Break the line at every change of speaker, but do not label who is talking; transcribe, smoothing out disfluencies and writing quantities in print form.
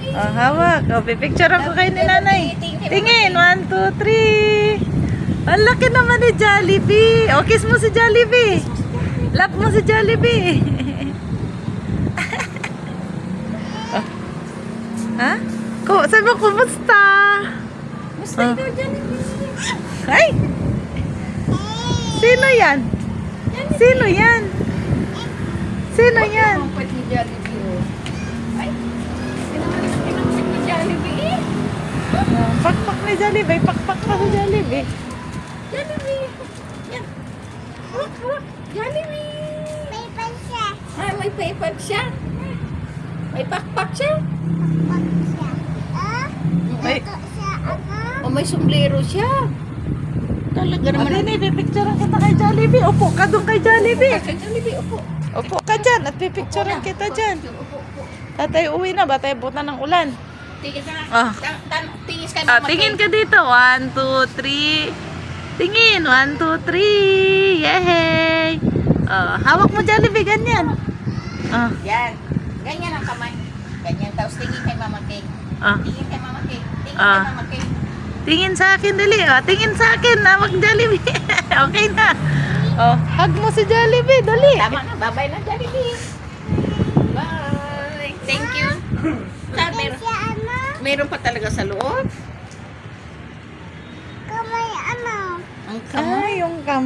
Oh, hawak. Oh, pipicture ako kayo ni nanay. Tingin. 1, 2, 3. Ang laki naman ni Jollibee. O, kiss mo si Jollibee. Love mo si Jollibee. Oh. Ha? Sabi mo, kumusta?
Gusto daw Jollibee.
Ay! Sino yan? Sino yan? Sino yan?
Pampat ni Jollibee, oh. Ay, pinampat ni Jollibee.
Pakpak ni Jollibee. Pakpak pa si Jollibee.
Jollibee. Yan. Look. Jollibee.
May pan siya.
Ah, may paper siya. May pakpak siya.
Pakpak siya.
May...
Ito siya,
O may sombrero siya. Talaga naman.
Hindi, pipicturean kita kay Jollibee. Upo ka doon kay Jollibee.
Kay Jollibee, upo.
Upo ka dyan at pipicturean kita dyan.
Upo.
Tatay uwi na ba? Tayo buta ng ulan.
Tingis ka
Ah.
Tingis ka
Ah, tingin ka dito. 1, 2, 3. Tingin. 1, 2, 3. Yehey! Hawak mo Jollibee, ganyan.
Yan. Ganyan ang kamay. Ganyan. Tapos tingin kay Mama King.
Ah.
Tingin kay Mama King. Tingin
Ah.
kay Mama King.
Tingin sa akin, dali. Tingin sa akin. Hawak Jollibee. Okay na. Hug mo si Jollibee, dali.
Tama na. Bye-bye na, Jollibee. Bye. Thank you.
siya,
Meron pa talaga sa loob.
kamay,
Ang kamay.
Ay, yung kamay.